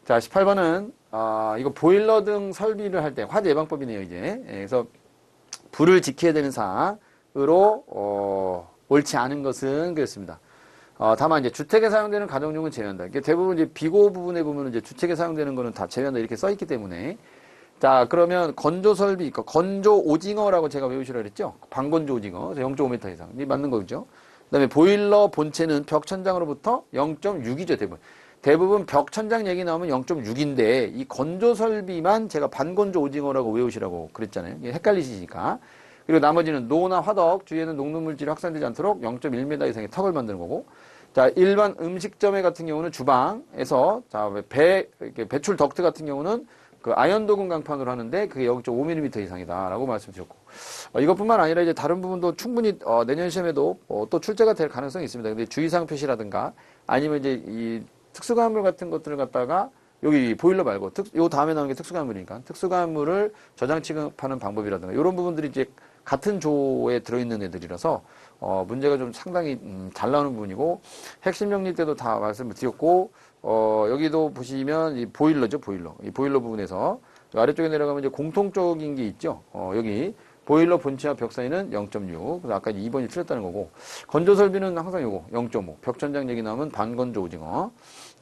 자, 18번은 이거 보일러 등 설비를 할 때 화재 예방법이네요, 이제. 그래서 불을 지켜야 되는 사항으로 옳지 않은 것은 그렇습니다. 다만 이제 주택에 사용되는 가정용은 제외한다. 대부분 이제 비고 부분에 보면 이제 주택에 사용되는 거는 다 제외한다 이렇게 써 있기 때문에 자, 그러면 건조 설비, 건조 오징어라고 제가 외우시라 그랬죠? 반건조 오징어, 0.5m 이상. 이 맞는 거죠? 그 다음에 보일러 본체는 벽 천장으로부터 0.6이죠, 대부분. 대부분 벽 천장 얘기 나오면 0.6인데, 이 건조 설비만 제가 반건조 오징어라고 외우시라고 그랬잖아요. 이게 헷갈리시니까. 그리고 나머지는 노나 화덕, 주위에는 녹는물질이 확산되지 않도록 0.1m 이상의 턱을 만드는 거고. 자, 일반 음식점에 같은 경우는 주방에서, 자, 배출 덕트 같은 경우는 그 아연도금 강판으로 하는데 그게 0.5mm 이상이다라고 말씀드렸고 이것뿐만 아니라 이제 다른 부분도 충분히 내년 시험에도 또 출제가 될 가능성이 있습니다. 근데 주의사항 표시라든가 아니면 이제 이 특수가물 같은 것들을 갖다가 여기 보일러 말고 요 다음에 나오는 게 특수가물이니까 특수가물을 저장 취급하는 방법이라든가 이런 부분들이 이제 같은 조에 들어있는 애들이라서 문제가 좀 상당히 잘 나오는 부분이고 핵심 정리 때도 다 말씀을 드렸고 여기도 보시면 이 보일러죠, 보일러. 이 보일러 부분에서 아래쪽에 내려가면 이제 공통적인 게 있죠. 여기 보일러 본체와 벽 사이는 0.6. 그래서 아까 2번이 틀렸다는 거고 건조 설비는 항상 요거 0.5. 벽 천장 얘기 나오면 반건조 오징어.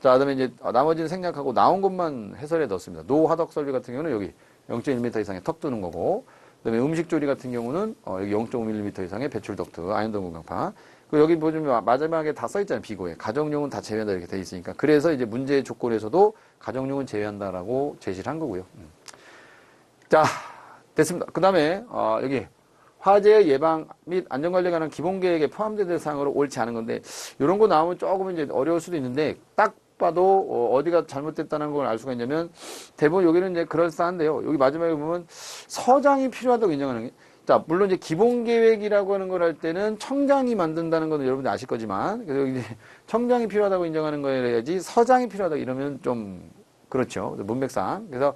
자, 그다음에 이제 나머지는 생략하고 나온 것만 해설에 넣었습니다. 노화덕 설비 같은 경우는 여기 0.1m 이상의 턱 두는 거고 그다음에 음식 조리 같은 경우는 여기 0.5mm 이상의 배출 덕트, 아연도금 강판. 여기 보시면 마지막에 다 써있잖아요. 비고에. 가정용은 다 제외한다 이렇게 돼 있으니까. 그래서 이제 문제 조건에서도 가정용은 제외한다라고 제시를 한 거고요. 자, 됐습니다. 그 다음에 여기 화재 예방 및 안전관리에 관한 기본계획에 포함된 대상으로 옳지 않은 건데 이런 거 나오면 조금 이제 어려울 수도 있는데 딱 봐도 어디가 잘못됐다는 걸 알 수가 있냐면 대부분 여기는 이제 그럴싸한데요. 여기 마지막에 보면 서장이 필요하다고 인정하는 게 자, 물론 이제 기본 계획이라고 하는 걸 할 때는 청장이 만든다는 건 여러분들 아실 거지만, 그래서 이제 청장이 필요하다고 인정하는 거에 해야지 서장이 필요하다 이러면 좀 그렇죠. 문맥상. 그래서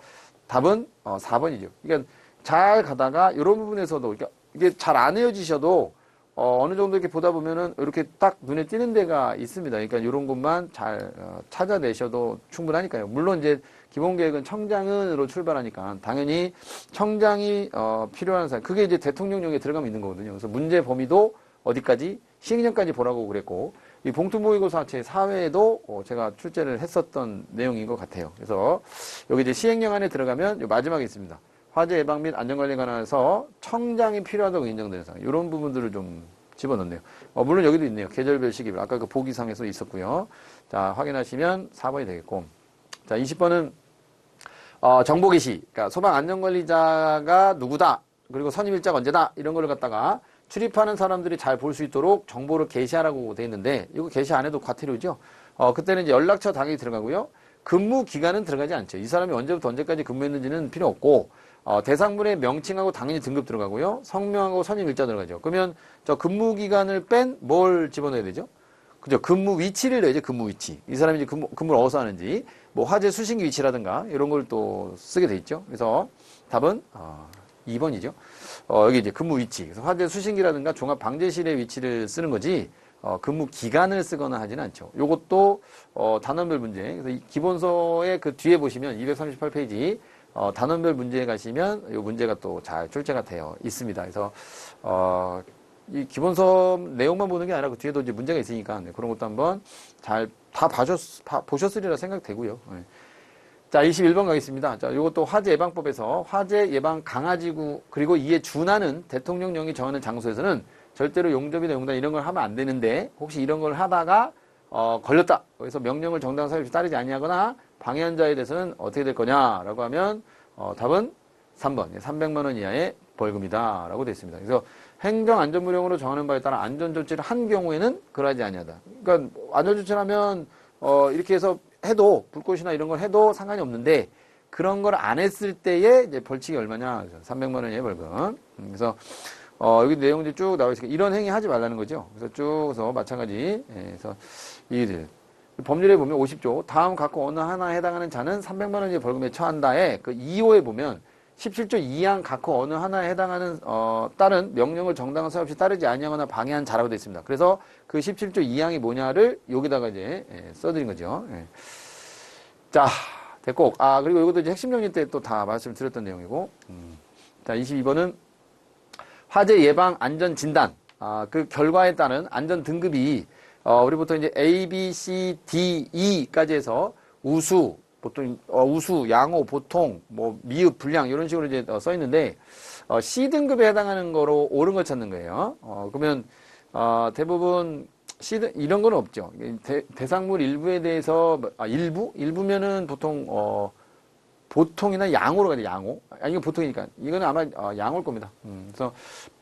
답은 4번이죠. 그러니까 잘 가다가 이런 부분에서도 그러니까 이게 잘 안 헤어지셔도 어느 정도 이렇게 보다 보면은 이렇게 딱 눈에 띄는 데가 있습니다. 그러니까 이런 것만 잘 찾아내셔도 충분하니까요. 물론 이제 기본 계획은 청장은으로 출발하니까 당연히 청장이 필요한 사람 그게 이제 대통령령에 들어가면 있는 거거든요. 그래서 문제 범위도 어디까지 시행령까지 보라고 그랬고 이 봉투 모의고사 제 4회에도 제가 출제를 했었던 내용인 것 같아요. 그래서 여기 이제 시행령 안에 들어가면 마지막에 있습니다. 화재 예방 및 안전관리에 관해서 청장이 필요하다고 인정되는 사항 이런 부분들을 좀 집어넣네요. 물론 여기도 있네요. 계절별 시기별 아까 그 보기상에서 있었고요. 자 확인하시면 4번이 되겠고 자 20번은 정보 게시, 그러니까 소방 안전관리자가 누구다, 그리고 선임 일자가 언제다, 이런 걸 갖다가 출입하는 사람들이 잘 볼 수 있도록 정보를 게시하라고 돼 있는데, 이거 게시 안 해도 과태료죠. 그때는 이제 연락처 당연히 들어가고요. 근무 기간은 들어가지 않죠. 이 사람이 언제부터 언제까지 근무했는지는 필요 없고, 대상물의 명칭하고 당연히 등급 들어가고요. 성명하고 선임 일자 들어가죠. 그러면 저 근무 기간을 뺀 뭘 집어넣어야 되죠? 그죠? 근무 위치를 넣어야죠. 근무 위치. 이 사람이 이제 근무를 어디서 하는지, 뭐 화재 수신기 위치라든가 이런 걸 또 쓰게 돼 있죠. 그래서 답은 2번이죠. 여기 이제 근무 위치. 그래서 화재 수신기라든가 종합 방재실의 위치를 쓰는 거지. 근무 기간을 쓰거나 하지는 않죠. 요것도 단원별 문제. 그래서 이 기본서의 그 뒤에 보시면 238페이지 단원별 문제에 가시면 요 문제가 또 잘 출제가 되어 있습니다. 그래서 이 기본서 내용만 보는 게 아니라 그 뒤에도 이제 문제가 있으니까 그런 것도 한번 잘 다 보셨으리라 생각되고요. 네. 자, 21번 가겠습니다. 자, 요것도 화재 예방법에서 화재 예방 강화지구 그리고 이에 준하는 대통령령이 정하는 장소에서는 절대로 용접이나 용단 이런 걸 하면 안 되는데 혹시 이런 걸 하다가 걸렸다. 그래서 명령을 정당한 사유 없이 따르지 아니하거나 방해한 자에 대해서는 어떻게 될 거냐라고 하면 답은 3번 300만 원 이하의 벌금이다 라고 되어 있습니다. 그래서 행정안전무령으로 정하는 바에 따라 안전조치를 한 경우에는 그러하지 아니하다. 그러니까 안전조치를 하면 이렇게 해서 해도 불꽃이나 이런 걸 해도 상관이 없는데 그런 걸 안 했을 때에 이제 벌칙이 얼마냐? 300만 원 이하의 벌금. 그래서 여기 내용들이 쭉 나와 있으니까 이런 행위 하지 말라는 거죠. 그래서 쭉 해서 마찬가지. 그래서 이들 법률에 보면 50조 다음 각호 어느 하나에 해당하는 자는 300만 원의 벌금에 처한다에 그 2호에 보면 17조 2항 각호 어느 하나에 해당하는 따른 명령을 정당한 사유 없이 따르지 아니하거나 방해한 자라고 되어 있습니다. 그래서 그 17조 2항이 뭐냐를 여기다가 이제 써드린 거죠. 자, 됐고 그리고 이것도 이제 핵심 정리 때 또 다 말씀드렸던 내용이고 자, 22번은 화재 예방 안전 진단 그 결과에 따른 안전 등급이 우리 보통 이제 A, B, C, D, E까지 해서 우수, 보통 우수, 양호, 보통, 뭐 미흡, 불량 이런 식으로 이제 써 있는데 C 등급에 해당하는 거로 옳은 걸 찾는 거예요. 그러면 대부분 C 이런 건 없죠. 대상물 일부에 대해서 일부면은 보통 보통이나 양호로 가야 돼. 양호. 이거 보통이니까 이거는 아마 양호일 겁니다. 그래서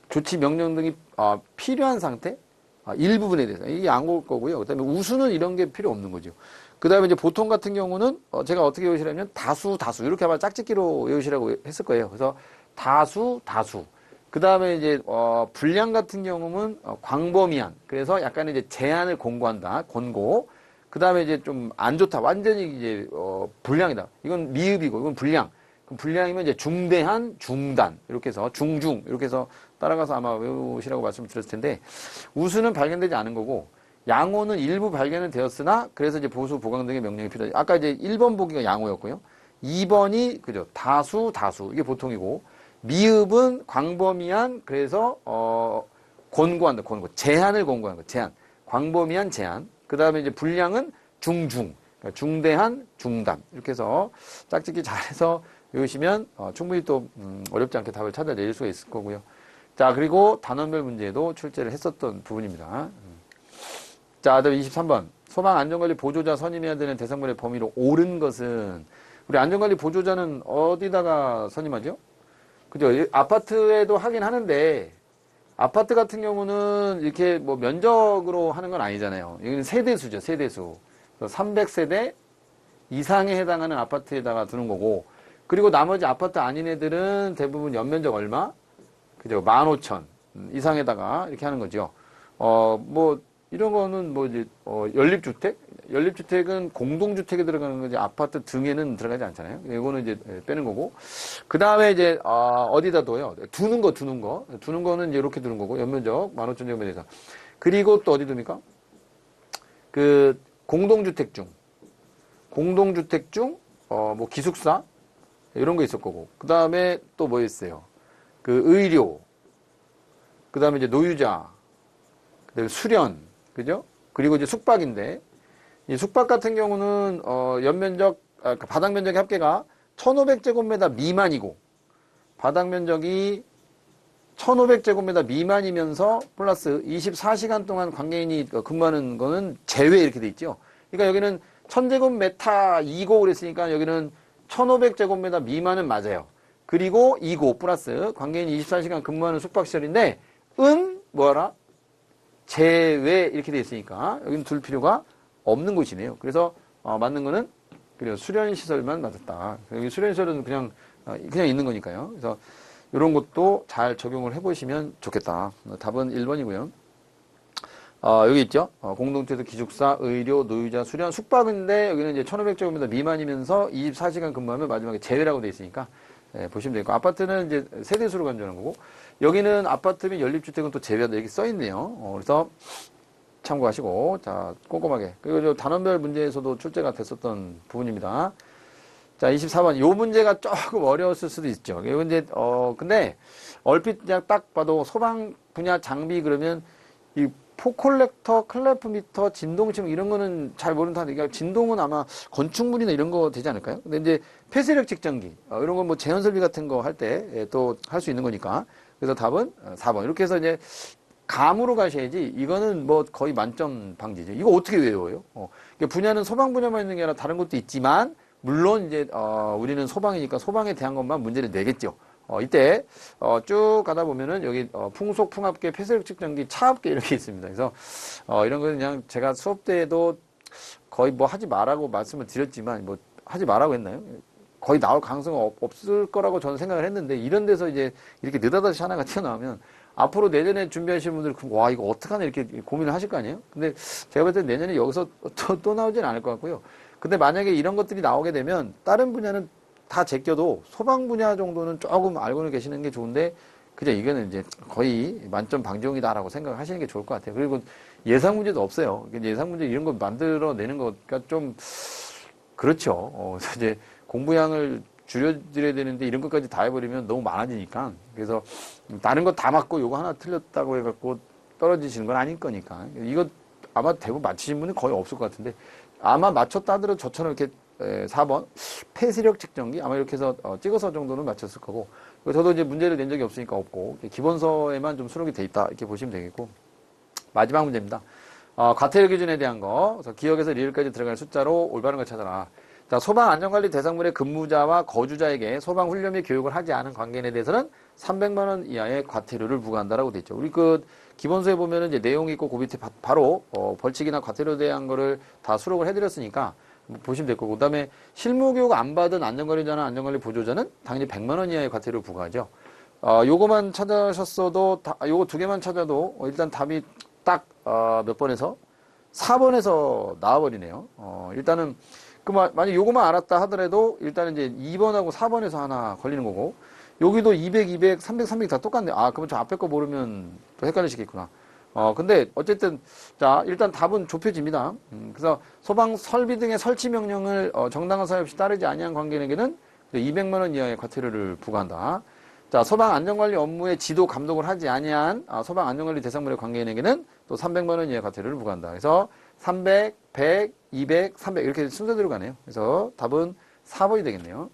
조치 명령 등이 필요한 상태. 일부분에 대해서 이게 양호일 거고요. 그다음에 우수는 이런 게 필요 없는 거죠. 그다음에 이제 보통 같은 경우는 제가 어떻게 외우시라면 다수 이렇게 아마 짝짓기로 외우시라고 했을 거예요. 그래서 다수. 그다음에 이제 불량 같은 경우는 광범위한. 그래서 약간 이제 제한을 권고한다. 권고. 그다음에 이제 좀 안 좋다. 완전히 이제 불량이다. 이건 미흡이고 이건 불량. 그럼 불량이면 이제 중대한, 중단 이렇게 해서 중중 이렇게 해서 따라가서 아마 외우시라고 말씀을 드렸을 텐데 우수는 발견되지 않은 거고 양호는 일부 발견은 되었으나 그래서 이제 보수 보강 등의 명령이 필요하죠. 아까 이제 1번 보기가 양호였고요. 2번이 그죠 다수 이게 보통이고 미흡은 광범위한 그래서 권고한다 권고 제한을 권고하는 거 제한 광범위한 제한 그다음에 이제 불량은 중중 그러니까 중대한 중단 이렇게 해서 짝짓기 잘해서 외우시면 충분히 또 어렵지 않게 답을 찾아낼 수가 있을 거고요. 자, 그리고 단원별 문제도 출제를 했었던 부분입니다. 자, 다음 23번. 소방 안전관리 보조자 선임해야 되는 대상물의 범위로 옳은 것은 우리 안전관리 보조자는 어디다가 선임하죠? 그죠? 아파트에도 하긴 하는데 아파트 같은 경우는 이렇게 뭐 면적으로 하는 건 아니잖아요. 여기는 세대수죠, 세대수. 300세대 이상에 해당하는 아파트에다가 두는 거고 그리고 나머지 아파트 아닌 애들은 대부분 연면적 얼마? 그죠? 15,000 이상에다가 이렇게 하는 거죠. 뭐, 이런 거는 뭐 이제, 연립주택? 연립주택은 공동주택에 들어가는 거지 아파트 등에는 들어가지 않잖아요. 이거는 이제 빼는 거고. 그 다음에 이제, 어디다 둬요? 두는 거는 이제 이렇게 두는 거고. 연면적 15,000제곱미터에서. 그리고 또 어디 둡니까? 그, 공동주택 중, 뭐 기숙사? 이런 거 있을 거고. 그 다음에 또 뭐 있어요? 그 의료, 그 다음에 이제 노유자, 그다음에 수련, 그죠? 그리고 이제 숙박인데, 이 숙박 같은 경우는, 연면적, 바닥 면적의 합계가 1500제곱미터 미만이고, 바닥 면적이 1500제곱미터 미만이면서 플러스 24시간 동안 관계인이 근무하는 거는 제외 이렇게 돼 있죠. 그러니까 여기는 1000제곱미터 이고 그랬으니까 여기는 1500제곱미터 미만은 맞아요. 그리고 2고 플러스 관계인이 24시간 근무하는 숙박시설인데 뭐라? 제외 이렇게 돼 있으니까 여기는 둘 필요가 없는 곳이네요. 그래서 맞는 거는 그래요. 수련시설만 맞았다. 여기 수련시설은 그냥 있는 거니까요. 그래서 이런 것도 잘 적용을 해보시면 좋겠다. 답은 1번이고요. 여기 있죠. 공동체에서 기숙사, 의료, 노유자, 수련, 숙박인데 여기는 이제 1500제곱미터 미만이면서 24시간 근무하면 마지막에 제외라고 돼 있으니까 보시면 되고 아파트는 이제 세대수로 간주하는 거고 여기는 아파트 및 연립주택은 또 제외한다 이렇게 써 있네요. 그래서 참고하시고 자 꼼꼼하게 그리고 단원별 문제에서도 출제가 됐었던 부분입니다. 자 24번 요 문제가 조금 어려웠을 수도 있죠. 이거 이제 근데 얼핏 그냥 딱 봐도 소방 분야 장비 그러면 이 포콜렉터, 클래프미터, 진동침 이런 거는 잘 모른다. 그러니까 진동은 아마 건축물이나 이런 거 되지 않을까요? 근데 이제 폐쇄력 측정기 이런 건 뭐 제한 설비 같은 거 할 때 또 할 수 있는 거니까. 그래서 답은 4번. 이렇게 해서 이제 감으로 가셔야지 이거는 뭐 거의 만점 방지죠. 이거 어떻게 외워요? 그러니까 분야는 소방 분야만 있는 게 아니라 다른 것도 있지만 물론 이제 우리는 소방이니까 소방에 대한 것만 문제를 내겠죠. 이때 쭉 가다 보면은 여기 풍속, 풍압계, 폐쇄력 측정기, 차압계 이렇게 있습니다. 그래서 이런 거는 그냥 제가 수업 때에도 거의 뭐 하지 말라고 말씀을 드렸지만 뭐 하지 말라고 했나요? 거의 나올 가능성은 없을 거라고 저는 생각을 했는데 이런 데서 이제 이렇게 느닷없이 하나가 튀어나오면 앞으로 내년에 준비하시는 분들 와 이거 어떡하나 이렇게 고민을 하실 거 아니에요? 근데 제가 볼 때 내년에 여기서 또 나오지는 않을 것 같고요. 근데 만약에 이런 것들이 나오게 되면 다른 분야는 다 제껴도 소방 분야 정도는 조금 알고는 계시는 게 좋은데 그죠? 이거는 이제 거의 만점 방지용이다라고 생각하시는 게 좋을 것 같아요. 그리고 예상 문제도 없어요. 예상 문제 이런 거 만들어내는 거가 좀 그렇죠. 그래서 이제 공부량을 줄여드려야 되는데 이런 것까지 다 해버리면 너무 많아지니까 그래서 다른 거 다 맞고 요거 하나 틀렸다고 해갖고 떨어지시는 건 아닐 거니까 이거 아마 대부분 맞히신 분은 거의 없을 것 같은데 아마 맞췄다 하더라도 저처럼 이렇게 4번 폐쇄력 측정기 아마 이렇게 해서 찍어서 정도는 맞췄을 거고 저도 이제 문제를 낸 적이 없으니까 없고 기본서에만 좀 수록이 돼 있다 이렇게 보시면 되겠고 마지막 문제입니다. 과태료 기준에 대한 거 그래서 기억에서 리을까지 들어갈 숫자로 올바른 걸 찾아라. 자, 소방 안전관리 대상물의 근무자와 거주자에게 소방 훈련 및 교육을 하지 않은 관계인에 대해서는 300만 원 이하의 과태료를 부과한다라고 돼 있죠. 우리 기본서에 보면은 이제 내용이 있고 그 밑에 바로 벌칙이나 과태료에 대한 거를 다 수록을 해드렸으니까 보시면 될 거고 그다음에 실무교육 안 받은 안전관리자나 안전관리 보조자는 당연히 100만 원 이하의 과태료를 부과하죠. 요거만 찾아셨어도 요거 두 개만 찾아도 일단 답이 딱 몇 번에서 4번에서 나와버리네요. 일단은 만약 요거만 알았다 하더라도 일단은 이제 2번하고 4번에서 하나 걸리는 거고 여기도 200, 200, 300, 300 다 똑같네. 그러면 저 앞에 거 모르면 또 헷갈리시겠구나. 근데 어쨌든 자 일단 답은 좁혀집니다. 그래서 소방 설비 등의 설치 명령을 정당한 사유 없이 따르지 아니한 관계인에게는 200만 원 이하의 과태료를 부과한다. 자 소방 안전관리 업무의 지도 감독을 하지 아니한 소방 안전관리 대상물의 관계인에게는 또 300만 원 이하의 과태료를 부과한다. 그래서 300, 100, 200, 300 이렇게 순서대로 가네요. 그래서 답은 4번이 되겠네요.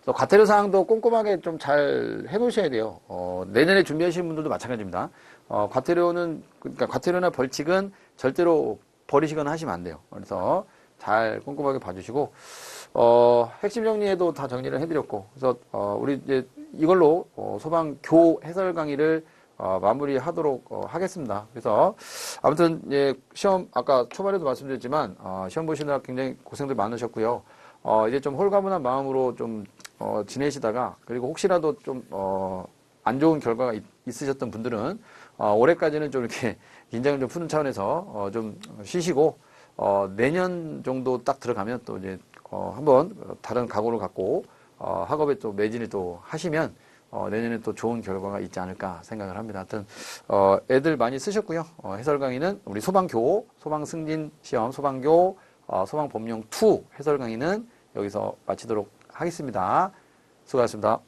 그래서 과태료 사항도 꼼꼼하게 좀 잘 해놓으셔야 돼요. 내년에 준비하시는 분들도 마찬가지입니다. 그러니까 과태료나 벌칙은 절대로 버리시거나 하시면 안 돼요. 그래서 잘 꼼꼼하게 봐주시고, 핵심 정리에도 다 정리를 해드렸고, 그래서, 우리 이제 이걸로, 소방교 해설 강의를, 마무리하도록 하겠습니다. 그래서, 아무튼, 예, 시험, 아까 초반에도 말씀드렸지만, 시험 보시느라 굉장히 고생들 많으셨고요. 이제 좀 홀가분한 마음으로 좀, 지내시다가, 그리고 혹시라도 좀, 안 좋은 결과가 있으셨던 분들은, 올해까지는 좀 이렇게 긴장을 좀 푸는 차원에서, 좀 쉬시고, 내년 정도 딱 들어가면 또 이제, 한번 다른 각오를 갖고, 학업에 또 매진을 또 하시면, 내년에 또 좋은 결과가 있지 않을까 생각을 합니다. 하여튼, 애들 많이 쓰셨고요. 해설 강의는 우리 소방교, 소방승진 시험, 소방교, 소방법령 2 해설 강의는 여기서 마치도록 하겠습니다. 수고하셨습니다.